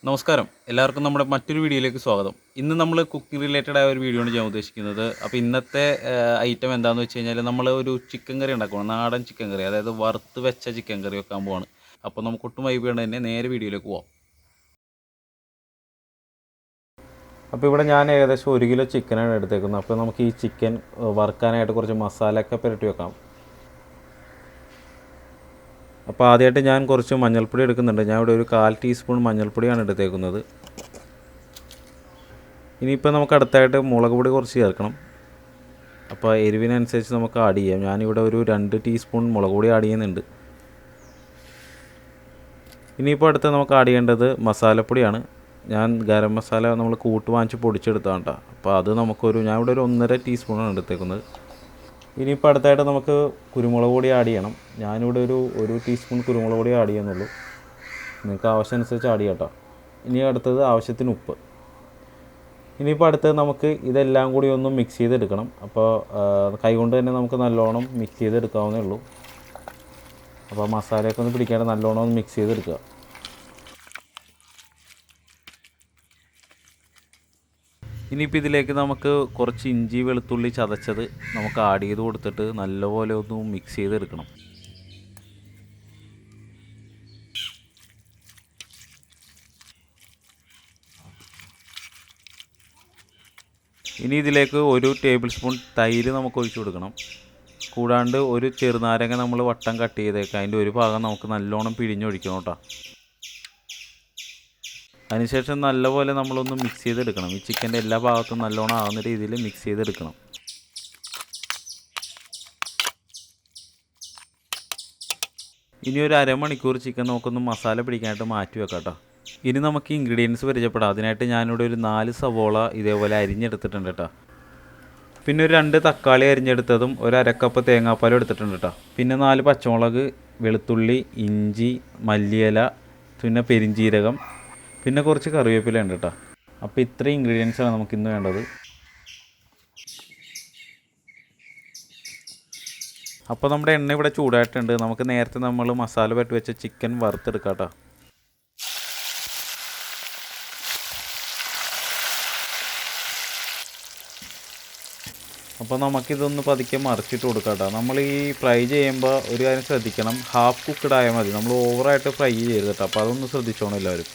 നമസ്കാരം എല്ലാവർക്കും നമ്മുടെ മറ്റൊരു വീഡിയോയിലേക്ക് സ്വാഗതം. ഇന്ന് നമ്മൾ കുക്കിംഗ് റിലേറ്റഡ് ആയ ഒരു വീഡിയോ ആണ് ചെയ്യാൻ ഉദ്ദേശിക്കുന്നത്. അപ്പോൾ ഇന്നത്തെ ഐറ്റം എന്താണെന്ന് വെച്ച് കഴിഞ്ഞാൽ നമ്മൾ ഒരു ചിക്കൻ കറി ഉണ്ടാക്കണം, നാടൻ ചിക്കൻ കറി, അതായത് വറുത്ത് വെച്ച ചിക്കൻ കറി വെക്കാൻ പോവാണ്. അപ്പോൾ നമുക്ക് ഒട്ടും വൈബ് ചെയ്യേണ്ട തന്നെ നേരെ വീഡിയോയിലേക്ക് പോവാം. അപ്പോൾ ഇവിടെ ഞാൻ ഏകദേശം 1 കിലോ ചിക്കനാണ് എടുത്തേക്കുന്നത്. അപ്പോൾ നമുക്ക് ഈ ചിക്കൻ വറുക്കാനായിട്ട് കുറച്ച് മസാലയൊക്കെ പുരട്ടി വെക്കാം. അപ്പോൾ ആദ്യമായിട്ട് ഞാൻ കുറച്ച് മഞ്ഞൾപ്പൊടി എടുക്കുന്നുണ്ട്. ഞാൻ ഇവിടെ ഒരു 1/4 ടീസ്പൂൺ മഞ്ഞൾപ്പൊടിയാണ് എടുത്തേക്കുന്നത്. ഇനിയിപ്പോൾ നമുക്ക് അടുത്തായിട്ട് മുളക് പൊടി കുറച്ച് ചേർക്കണം. അപ്പോൾ എരിവിനനുസരിച്ച് നമുക്ക് ആഡ് ചെയ്യാം. ഞാനിവിടെ ഒരു 2 ടീസ്പൂൺ മുളക് പൊടി ആഡ് ചെയ്യുന്നുണ്ട്. ഇനിയിപ്പോൾ അടുത്ത് നമുക്ക് ആഡ് ചെയ്യേണ്ടത് മസാലപ്പൊടിയാണ്. ഞാൻ ഗരം മസാല നമ്മൾ കൂട്ട് വാങ്ങിച്ച് പൊടിച്ചെടുത്താണ് കേട്ടോ. അപ്പോൾ അത് ഞാൻ ഇവിടെ ഒരു 1.5 ടീസ്പൂണാണ് എടുത്തേക്കുന്നത്. ഇനിയിപ്പോൾ അടുത്തായിട്ട് നമുക്ക് കുരുമുളക് പൊടി ആഡ് ചെയ്യണം. ഞാനിവിടെ ഒരു ടീസ്പൂൺ കുരുമുളക് പൊടി ആഡ് ചെയ്യുന്നുള്ളൂ. നിങ്ങൾക്ക് ആവശ്യമനുസരിച്ച് ആഡ് ചെയ്യാം കേട്ടോ. ഇനി അടുത്തത് ആവശ്യത്തിന് ഉപ്പ്. ഇനിയിപ്പോൾ അടുത്തത് നമുക്ക് ഇതെല്ലാം കൂടി ഒന്ന് മിക്സ് ചെയ്തെടുക്കണം. അപ്പോൾ കൈകൊണ്ട് തന്നെ നമുക്ക് നല്ലോണം മിക്സ് ചെയ്തെടുക്കാവുന്നേ ഉള്ളൂ. അപ്പോൾ മസാലയൊക്കെ ഒന്ന് പിടിക്കാണ്ട് നല്ലോണം ഒന്ന് മിക്സ് ചെയ്തെടുക്കുക. ഇനിയിപ്പോൾ ഇതിലേക്ക് നമുക്ക് കുറച്ച് ഇഞ്ചി വെളുത്തുള്ളി ചതച്ചത് നമുക്ക് ആഡ് ചെയ്ത് കൊടുത്തിട്ട് നല്ലപോലെ ഒന്ന് മിക്സ് ചെയ്തെടുക്കണം. ഇനി ഇതിലേക്ക് 1 ടേബിൾ സ്പൂൺ തൈര് നമുക്ക് ഒഴിച്ചു കൊടുക്കണം. കൂടാണ്ട് ഒരു ചെറുനാരങ്ങ നമ്മൾ വട്ടം കട്ട് ചെയ്തേക്കാം. അതിൻ്റെ ഒരു ഭാഗം നമുക്ക് നല്ലോണം പിഴിഞ്ഞൊഴിക്കണം കേട്ടോ. അതിനുശേഷം നല്ലപോലെ നമ്മളൊന്ന് മിക്സ് ചെയ്തെടുക്കണം. ഈ ചിക്കൻ്റെ എല്ലാ ഭാഗത്തും നല്ലോണം ആകുന്ന രീതിയിൽ മിക്സ് ചെയ്തെടുക്കണം. ഇനി ഒരു അരമണിക്കൂർ ചിക്കൻ നമുക്കൊന്ന് മസാല പിടിക്കാനായിട്ട് മാറ്റി വെക്കാം കേട്ടോ. ഇനി നമുക്ക് ഇൻഗ്രീഡിയൻസ് പരിചയപ്പെടാം. അതിനായിട്ട് ഞാനിവിടെ ഒരു 4 സവോള ഇതേപോലെ അരിഞ്ഞെടുത്തിട്ടുണ്ട് കേട്ടോ. പിന്നെ ഒരു 2 തക്കാളി അരിഞ്ഞെടുത്തതും ഒരു അരക്കപ്പ് തേങ്ങാപ്പാലും എടുത്തിട്ടുണ്ട് കേട്ടോ. പിന്നെ 4 പച്ചമുളക്, വെളുത്തുള്ളി, ഇഞ്ചി, മല്ലിയില, പിന്നെ പെരിഞ്ചീരകം, പിന്നെ കുറച്ച് കറിവേപ്പില ഉണ്ട് കേട്ടോ. അപ്പോൾ ഇത്രയും ഇൻഗ്രീഡിയൻസാണ് നമുക്കിന്ന് വേണ്ടത്. അപ്പോൾ നമ്മുടെ എണ്ണ ഇവിടെ ചൂടായിട്ടുണ്ട്. നമുക്ക് നേരത്തെ നമ്മൾ മസാല പുരട്ടി വെച്ച ചിക്കൻ വറുത്തെടുക്കാം കേട്ടോ. അപ്പോൾ നമുക്കിതൊന്ന് പതുക്കെ മറിച്ചിട്ട് കൊടുക്കാം കേട്ടോ. നമ്മൾ ഈ ഫ്രൈ ചെയ്യുമ്പോൾ ഒരു കാര്യം ശ്രദ്ധിക്കണം, ഹാഫ് കുക്ക്ഡ് ആയാൽ മതി. നമ്മൾ ഓവറായിട്ട് ഫ്രൈ ചെയ്യരുത് കേട്ടോ. അപ്പോൾ അതൊന്ന് ശ്രദ്ധിച്ചോണം എല്ലാവരും.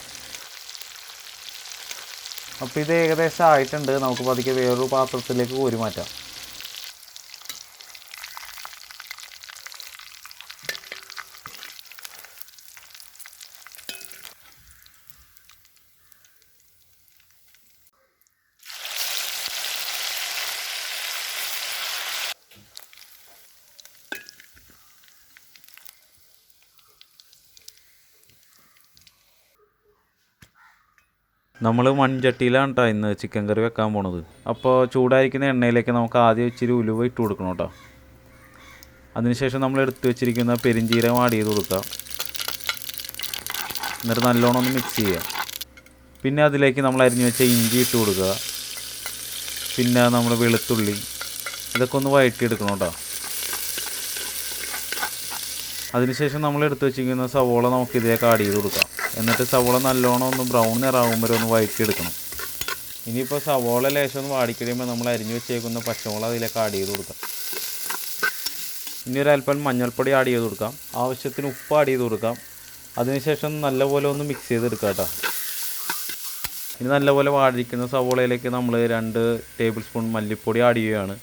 അപ്പോൾ ഇത് ഏകദേശം ആയിട്ടുണ്ട്. നമുക്ക് പതുക്കെ വേറൊരു പാത്രത്തിലേക്ക് കോരി മാറ്റാം. നമ്മൾ മൺചട്ടിയിലാണ് കേട്ടോ ഇന്ന് ചിക്കൻ കറി വെക്കാൻ പോണത്. അപ്പോൾ ചൂടായിരിക്കുന്ന എണ്ണയിലേക്ക് നമുക്ക് ആദ്യം ഇച്ചിരി ഉലുവ ഇട്ട് കൊടുക്കണം കേട്ടോ. അതിനുശേഷം നമ്മൾ എടുത്ത് വെച്ചിരിക്കുന്ന പെരിഞ്ചീരകം ആഡ് ചെയ്ത് കൊടുക്കുക. എന്നിട്ട് നല്ലോണം ഒന്ന് മിക്സ് ചെയ്യുക. പിന്നെ അതിലേക്ക് നമ്മൾ അരിഞ്ഞു വെച്ച ഇഞ്ചി ഇട്ട് കൊടുക്കുക. പിന്നെ നമ്മൾ വെളുത്തുള്ളി, ഇതൊക്കെ ഒന്ന് വഴറ്റിയെടുക്കണം കേട്ടോ. അതിനുശേഷം നമ്മൾ എടുത്ത് വെച്ചിരിക്കുന്ന സവോള നമുക്ക് ഇതിലേക്ക് ആഡ് ചെയ്ത് കൊടുക്കാം. എന്നിട്ട് സവോള നല്ലോണം ഒന്ന് ബ്രൗൺ നിറാകും വരെ ഒന്ന് വഴറ്റിയെടുക്കണം. ഇനിയിപ്പോൾ സവോള ലേശം ഒന്ന് വാടിക്കഴിയുമ്പോൾ നമ്മൾ അരിഞ്ഞു വെച്ചേക്കുന്ന പച്ചമുളക് അതിലേക്ക് ആഡ് ചെയ്ത് കൊടുക്കാം. ഇനി ഒരല്പം മഞ്ഞൾപ്പൊടി ആഡ് ചെയ്ത് കൊടുക്കാം. ആവശ്യത്തിന് ഉപ്പ് ആഡ് ചെയ്ത് കൊടുക്കാം. അതിനുശേഷം നല്ലപോലെ ഒന്ന് മിക്സ് ചെയ്തെടുക്കാം കേട്ടോ. ഇനി നല്ലപോലെ വാടിക്കുന്ന സവോളയിലേക്ക് നമ്മൾ 2 ടേബിൾ സ്പൂൺ മല്ലിപ്പൊടി ആഡ് ചെയ്യുകയാണ്.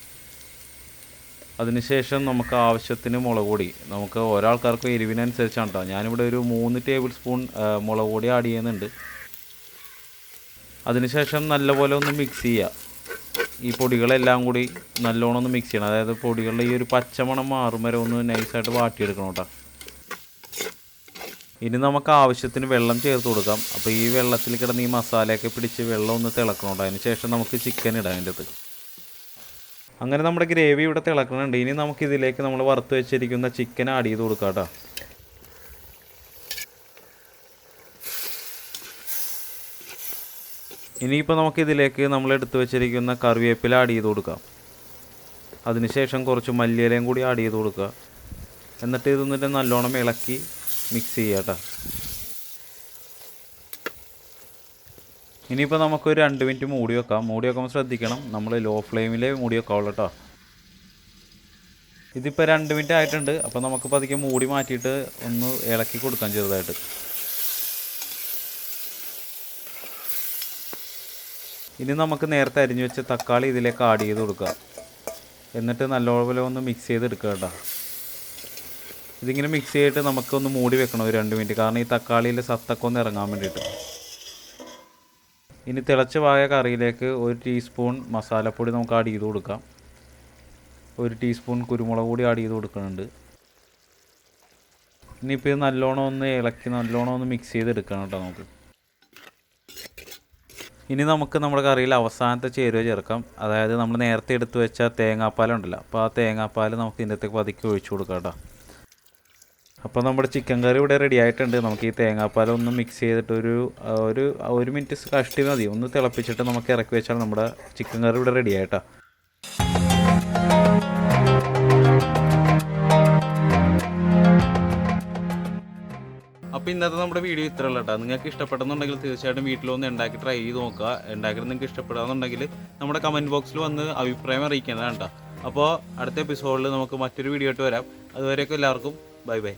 അതിനുശേഷം നമുക്ക് ആവശ്യത്തിന് മുളക് പൊടി, നമുക്ക് ഒരാൾക്കാർക്ക് എരിവിനനുസരിച്ചാണ് കേട്ടോ. ഞാനിവിടെ ഒരു 3 ടേബിൾ സ്പൂൺ മുളക് പൊടി ആഡ് ചെയ്യുന്നുണ്ട്. അതിനുശേഷം നല്ലപോലെ ഒന്ന് മിക്സ് ചെയ്യുക. ഈ പൊടികളെല്ലാം കൂടി നല്ലോണം ഒന്ന് മിക്സ് ചെയ്യണം. അതായത് പൊടികളുടെ ഈ ഒരു പച്ചമണം മാറും വരെ ഒന്ന് നൈസായിട്ട് വാട്ടിയെടുക്കണം കേട്ടോ. ഇനി നമുക്ക് ആവശ്യത്തിന് വെള്ളം ചേർത്ത് കൊടുക്കാം. അപ്പോൾ ഈ വെള്ളത്തിൽ കിടന്ന് ഈ മസാലയൊക്കെ പിടിച്ച് വെള്ളം ഒന്ന് തിളക്കണം കേട്ടോ. അതിന് ശേഷം നമുക്ക് ചിക്കൻ ഇടാം അതിൻ്റെ അകത്ത്. അങ്ങനെ നമ്മുടെ ഗ്രേവി ഇവിടെ തിളക്കുന്നുണ്ട്. ഇനി നമുക്കിതിലേക്ക് നമ്മൾ വറുത്ത് വെച്ചിരിക്കുന്ന ചിക്കൻ ആഡ് ചെയ്ത് കൊടുക്കാം കേട്ടോ. ഇനിയിപ്പോൾ നമുക്കിതിലേക്ക് നമ്മൾ എടുത്ത് വെച്ചിരിക്കുന്ന കറിവേപ്പില ആഡ് ചെയ്ത് കൊടുക്കാം. അതിനുശേഷം കുറച്ച് മല്ലിയിലയും കൂടി ആഡ് ചെയ്ത് കൊടുക്കുക. എന്നിട്ട് ഇതൊന്നിട്ട് നല്ലോണം ഇളക്കി മിക്സ് ചെയ്യുക കേട്ടോ. ഇനിയിപ്പോൾ നമുക്കൊരു 2 മിനിറ്റ് മൂടി വെക്കാം. മൂടി വെക്കുമ്പോൾ ശ്രദ്ധിക്കണം, നമ്മൾ ലോ ഫ്ലെയിമിൽ മൂടി വെക്കാവുള്ളൂ കേട്ടോ. ഇതിപ്പോൾ 2 മിനിറ്റ് ആയിട്ടുണ്ട്. അപ്പോൾ നമുക്ക് പതുക്കെ മൂടി മാറ്റിയിട്ട് ഒന്ന് ഇളക്കി കൊടുക്കാം ചെറുതായിട്ട്. ഇനി നമുക്ക് നേരത്തെ അരിഞ്ഞു വെച്ച തക്കാളി ഇതിലേക്ക് ആഡ് ചെയ്ത് കൊടുക്കുക. എന്നിട്ട് നല്ലപോലെ ഒന്ന് മിക്സ് ചെയ്തെടുക്കുക കേട്ടോ. ഇതിങ്ങനെ മിക്സ് ചെയ്തിട്ട് നമുക്കൊന്ന് മൂടി വെക്കണം ഒരു 2 മിനിറ്റ്, കാരണം ഈ തക്കാളിയിൽ സത്തൊക്കെ ഒന്ന് ഇറങ്ങാൻ വേണ്ടിയിട്ട്. ഇനി തിളച്ച് പായ കറിയിലേക്ക് 1 ടീസ്പൂൺ മസാലപ്പൊടി നമുക്ക് ആഡ് ചെയ്ത് കൊടുക്കാം. 1 ടീസ്പൂൺ കുരുമുളക് പൊടി ആഡ് ചെയ്ത് കൊടുക്കുന്നുണ്ട്. ഇനിയിപ്പോൾ ഇത് നല്ലോണം ഒന്ന് ഇളക്കി നല്ലോണം ഒന്ന് മിക്സ് ചെയ്തെടുക്കണം കേട്ടോ നമുക്ക്. ഇനി നമുക്ക് നമ്മുടെ കറിയിൽ അവസാനത്തെ ചേരുവ ചേർക്കാം. അതായത് നമ്മൾ നേരത്തെ എടുത്തു വെച്ച തേങ്ങാപ്പാലുണ്ടല്ലോ, അപ്പോൾ ആ തേങ്ങാപ്പാൽ നമുക്ക് ഇതിൻ്റെ പതുക്കെ ഒഴിച്ചു കൊടുക്കാം കേട്ടോ. അപ്പോൾ നമ്മുടെ ചിക്കൻ കറി ഇവിടെ റെഡി ആയിട്ടുണ്ട്. നമുക്ക് ഈ തേങ്ങാപ്പാലൊന്ന് മിക്സ് ചെയ്തിട്ട് ഒരു മിനിറ്റ് കഷ്ടി മതി, ഒന്ന് തിളപ്പിച്ചിട്ട് നമുക്ക് ഇറക്കി വെച്ചാൽ നമ്മുടെ ചിക്കൻ കറി ഇവിടെ റെഡി ആയിട്ടാ. അപ്പോൾ ഇന്നത്തെ നമ്മുടെ വീഡിയോ ഇത്രയുള്ള കേട്ടോ. നിങ്ങൾക്ക് ഇഷ്ടപ്പെടുന്നുണ്ടെങ്കിൽ തീർച്ചയായിട്ടും വീട്ടിലൊന്ന് ഉണ്ടാക്കി ട്രൈ ചെയ്ത് നോക്കുക. ഉണ്ടാക്കിയിട്ട് നിങ്ങൾക്ക് ഇഷ്ടപ്പെടാന്നുണ്ടെങ്കിൽ നമ്മുടെ കമൻറ്റ് ബോക്സിൽ വന്ന് അഭിപ്രായം അറിയിക്കേണ്ടതാണ് കേട്ടോ. അപ്പോൾ അടുത്ത എപ്പിസോഡിൽ നമുക്ക് മറ്റൊരു വീഡിയോ ആയിട്ട് വരാം. അതുവരെയൊക്കെ എല്ലാവർക്കും ബൈ ബൈ.